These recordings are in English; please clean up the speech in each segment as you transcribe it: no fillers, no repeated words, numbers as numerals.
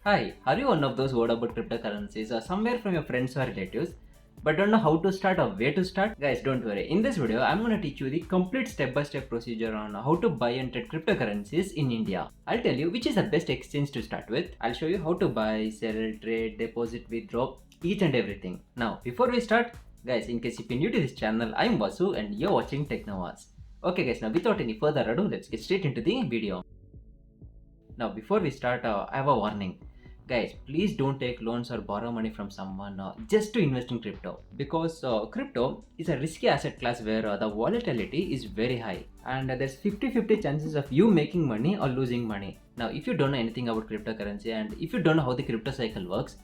Hi, are you one of those who heard about cryptocurrencies or somewhere from your friends or relatives but don't know how to start or where to start? Guys, don't worry. In this video, I'm going to teach you the complete step-by-step procedure on how to buy and trade cryptocurrencies in India. I'll tell you which is the best exchange to start with. I'll show you how to buy, sell, trade, deposit, withdraw, each and everything. Now, before we start, guys, in case if you're new to this channel, I'm Vasu and you're watching Techno. Okay guys, now without any further ado, let's get straight into the video. Now, before we start, I have a warning. Guys, please don't take loans or borrow money from someone just to invest in crypto because crypto is a risky asset class where the volatility is very high and there's 50-50 chances of you making money or losing money. Now, if you don't know anything about cryptocurrency and if you don't know how the crypto cycle works,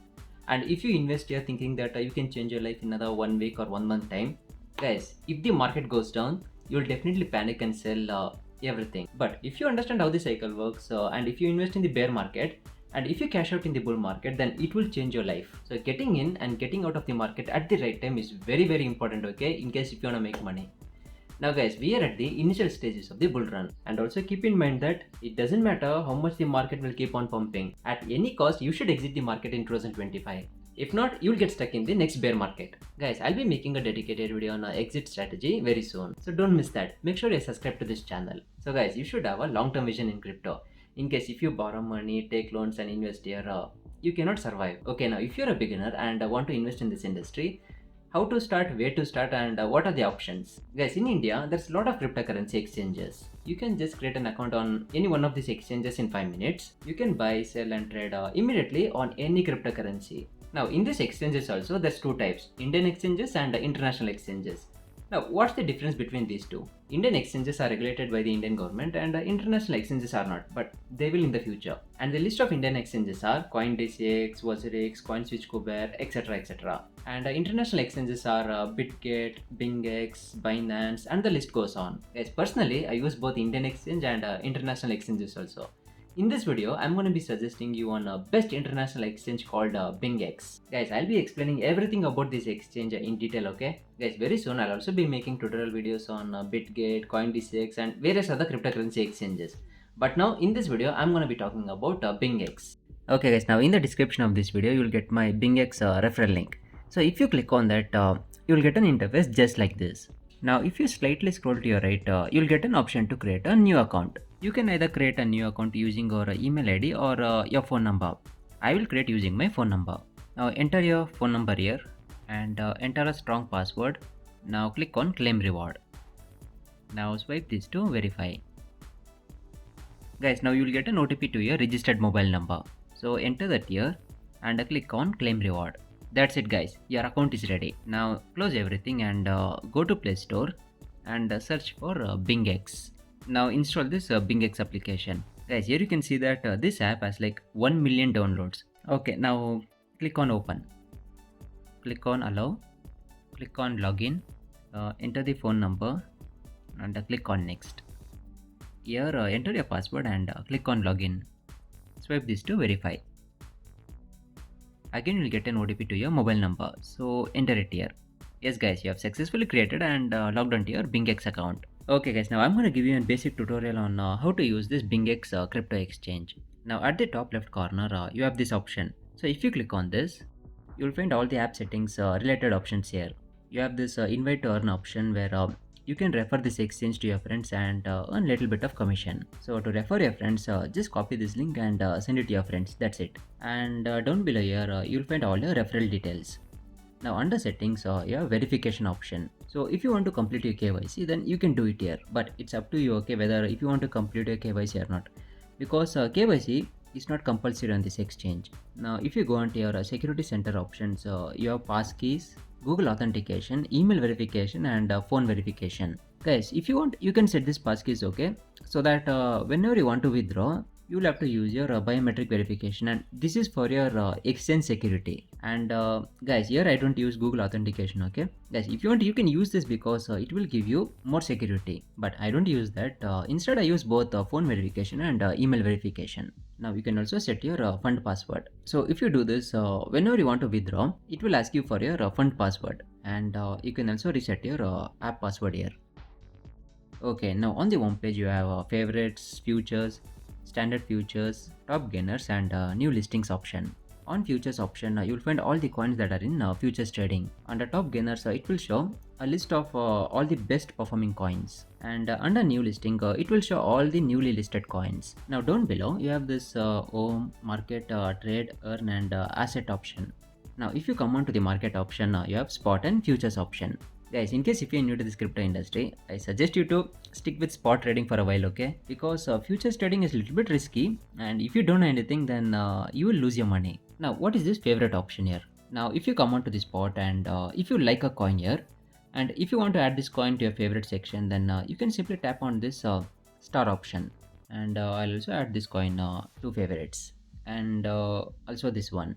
and if you invest here thinking that you can change your life in another 1 week or 1 month time, guys, if the market goes down, you'll definitely panic and sell everything. But if you understand how the cycle works and if you invest in the bear market and if you cash out in the bull market, then it will change your life. So getting in and getting out of the market at the right time is very important, okay, in case if you want to make money. Now guys, we are at the initial stages of the bull run, and also keep in mind that it doesn't matter how much the market will keep on pumping. At any cost, you should exit the market in 2025. If not, you'll get stuck in the next bear market. Guys, I'll be making a dedicated video on exit strategy very soon, so don't miss that. Make sure you subscribe to this channel. So guys, you should have a long-term vision in crypto. In case if you borrow money, take loans and invest here, you cannot survive. Okay, now if you're a beginner and want to invest in this industry, how to start, where to start, and what are the options? Guys, in India, there's a lot of cryptocurrency exchanges. You can just create an account on any one of these exchanges in 5 minutes. You can buy, sell, and trade immediately on any cryptocurrency. Now, in these exchanges also, there's two types: Indian exchanges and international exchanges. Now, what's the difference between these two? Indian exchanges are regulated by the Indian government and international exchanges are not, but they will in the future. And the list of Indian exchanges are CoinDCX, WazirX, CoinSwitch Kuber, etc. And international exchanges are Bitget, bingx, Binance, and the list goes on. Guys, personally, I use both Indian exchange and international exchanges also. In this video, I'm going to be suggesting you on a best international exchange called bingx. Guys, I'll be explaining everything about this exchange in detail, okay? Guys, very soon I'll also be making tutorial videos on Bitget, CoinDCX, and various other cryptocurrency exchanges. But now in this video, I'm going to be talking about bingx. Okay guys, now in the description of this video, you'll get my bingx referral link. So if you click on that, you'll get an interface just like this. Now if you slightly scroll to your right, you'll get an option to create a new account. You can either create a new account using your email ID or your phone number. I will create using my phone number. Now enter your phone number here and enter a strong password. Now click on claim reward. Now swipe this to verify. Guys, now you will get an OTP to your registered mobile number. So enter that here and click on claim reward. That's it guys, your account is ready. Now close everything and go to Play Store and search for bingx. Now install this bingx application. Guys, here you can see that this app has like 1 million downloads. Okay, now click on open. Click on allow. Click on login. Enter the phone number and click on next. Here enter your password and click on login. Swipe this to verify. Again you will get an OTP to your mobile number, so enter it here. Yes guys, you have successfully created and logged onto your bingx account. Okay guys, now I'm going to give you a basic tutorial on how to use this bingx crypto exchange. Now at the top left corner you have this option. So if you click on this, you'll find all the app settings related options here. You have this invite to earn option where you can refer this exchange to your friends and earn little bit of commission. So to refer your friends, just copy this link and send it to your friends. That's it. And down below here, you'll find all your referral details. Now under settings, you have verification option. So if you want to complete your KYC, then you can do it here. But it's up to you, okay, whether if you want to complete your KYC or not. Because KYC is not compulsory on this exchange. Now if you go onto your security center options, you have pass keys, Google authentication, email verification, and phone verification. Guys, if you want, you can set this passkeys, okay, so that whenever you want to withdraw, you will have to use your biometric verification, and this is for your exchange security. And guys, here I don't use Google authentication, okay. Guys, if you want, you can use this because it will give you more security, but I don't use that. Instead I use both phone verification and email verification. Now you can also set your fund password. So if you do this, whenever you want to withdraw, it will ask you for your fund password, and you can also reset your app password here. Okay, now on the home page you have favorites, futures. standard futures, top gainers, and new listings option. On futures option, you'll find all the coins that are in futures trading. Under top gainers, it will show a list of all the best performing coins, and under new listing, it will show all the newly listed coins. Now down below, you have this home, market, trade, earn, and asset option. Now if you come on to the market option, you have spot and futures option. Guys, in case if you're new to this crypto industry, I suggest you to stick with spot trading for a while, okay? Because futures trading is a little bit risky, and if you don't know anything, then you will lose your money. Now, what is this favorite option here? Now, if you come on to the spot and if you like a coin here, and if you want to add this coin to your favorite section, then you can simply tap on this star option, and I'll also add this coin to favorites, and also this one.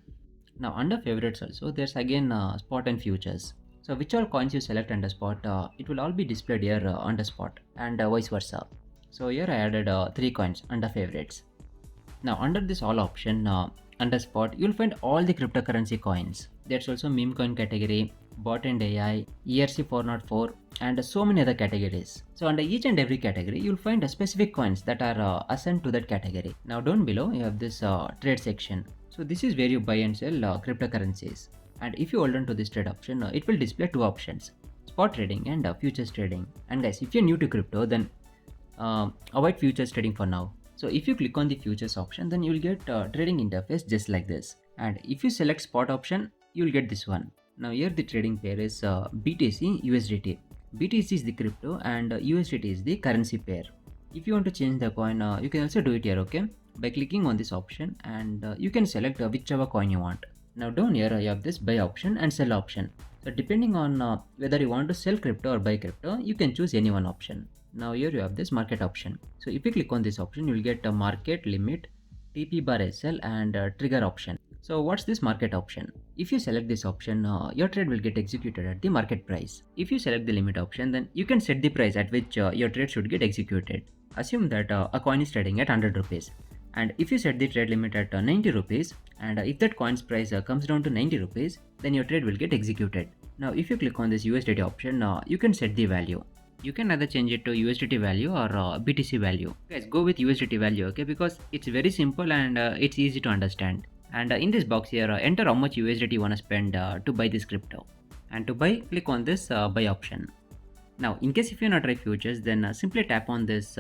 Now, under favorites also, there's again spot and futures. So which all coins you select under spot, it will all be displayed here under spot, and vice versa. So here I added 3 coins under favorites. Now under this all option, under spot, you'll find all the cryptocurrency coins. There's also meme coin category, bot and AI, ERC404, and so many other categories. So under each and every category, you'll find specific coins that are assigned to that category. Now down below, you have this trade section. So this is where you buy and sell cryptocurrencies. And if you hold on to this trade option, it will display 2 options, spot trading and futures trading. And guys, if you're new to crypto, then avoid futures trading for now. So if you click on the futures option, then you'll get trading interface just like this. And if you select spot option, you'll get this one. Now here the trading pair is BTC USDT. BTC is the crypto and USDT is the currency pair. If you want to change the coin, you can also do it here, okay? By clicking on this option, and you can select whichever coin you want. Now down here you have this buy option and sell option. So depending on whether you want to sell crypto or buy crypto, you can choose any one option. Now here you have this market option. So if you click on this option, you will get a market limit, TP bar SL, and trigger option. So what's this market option? If you select this option, your trade will get executed at the market price. If you select the limit option, then you can set the price at which your trade should get executed. Assume that a coin is trading at 100 rupees. And if you set the trade limit at 90 rupees, and if that coin's price comes down to 90 rupees, then your trade will get executed. Now if you click on this USDT option, you can set the value. You can either change it to USDT value or BTC value. Guys, go with USDT value, okay? Because it's very simple and it's easy to understand. And in this box here, enter how much USDT you want to spend to buy this crypto. And to buy, click on this buy option. Now in case if you want to try futures, then simply tap on this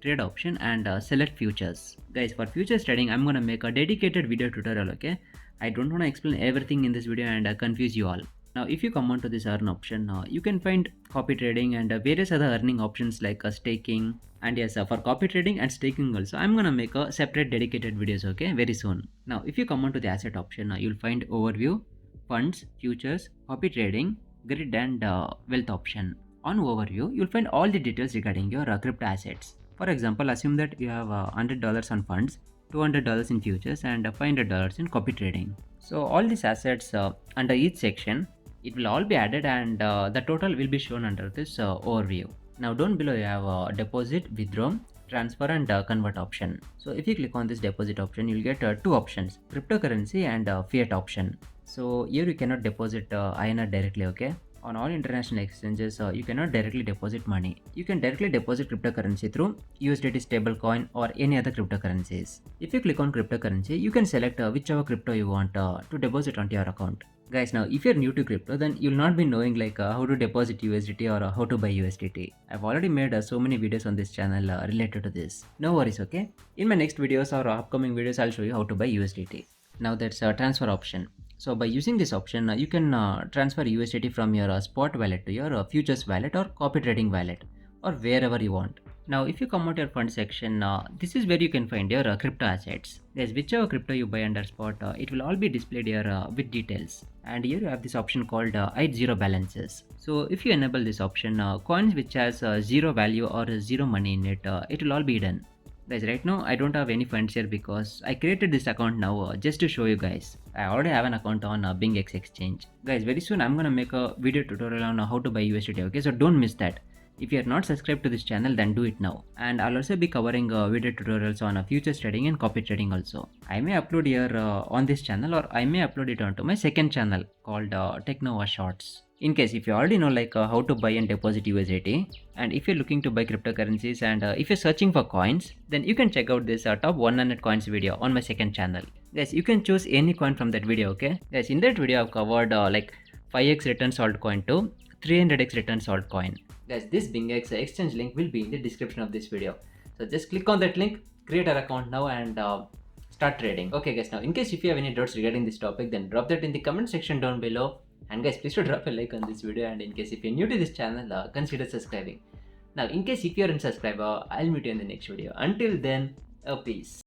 trade option and select futures. Guys, for futures trading, I'm gonna make a dedicated video tutorial, okay? I don't want to explain everything in this video and confuse you all. Now if you come on to this earn option, you can find copy trading and various other earning options like staking. And yes, for copy trading and staking also, I'm gonna make a separate dedicated videos, okay, very soon. Now if you come on to the asset option, you'll find overview, funds, futures, copy trading, grid, and wealth option. On overview, you'll find all the details regarding your crypto assets. For example, assume that you have $100 on funds, $200 in futures, and $500 in copy trading. So all these assets under each section, it will all be added, and the total will be shown under this overview. Now down below you have deposit, withdraw, transfer, and convert option. So if you click on this deposit option, you'll get 2 options, cryptocurrency and fiat option. So here you cannot deposit INR directly, okay? On all international exchanges, you cannot directly deposit money. You can directly deposit cryptocurrency through USDT stablecoin or any other cryptocurrencies. If you click on cryptocurrency, you can select whichever crypto you want to deposit onto your account. Guys, now if you're new to crypto, then you'll not be knowing like how to deposit USDT or how to buy USDT. I've already made so many videos on this channel related to this. No worries, okay? In my next videos or upcoming videos, I'll show you how to buy USDT. Now that's a transfer option. So by using this option, you can transfer USDT from your spot wallet to your futures wallet or copy trading wallet or wherever you want. Now if you come out your fund section, this is where you can find your crypto assets. There's whichever crypto you buy under spot, it will all be displayed here with details. And here you have this option called hide zero balances. So if you enable this option, coins which has zero value or zero money in it, it will all be hidden. Guys, right now I don't have any funds here because I created this account now just to show you guys. I already have an account on bingx exchange. Guys, very soon I'm gonna make a video tutorial on how to buy USDT, okay? So don't miss that. If you are not subscribed to this channel, then do it now. And I'll also be covering video tutorials on futures trading and copy trading also. I may upload here on this channel, or I may upload it onto my second channel called Techno Shorts. In case if you already know how to buy and deposit USDT, and if you're looking to buy cryptocurrencies, and if you're searching for coins, then you can check out this top 100 coins video on my second channel. Guys, you can choose any coin from that video, okay? Guys, in that video I've covered 5x returns altcoin to 300x returns altcoin. Guys, this bingx exchange link will be in the description of this video. So just click on that link, create an account now, and start trading. Okay guys, now in case if you have any doubts regarding this topic, then drop that in the comment section down below. And guys, please do drop a like on this video, and in case if you're new to this channel, consider subscribing. Now in case if you're a subscriber, I'll meet you in the next video. Until then, peace.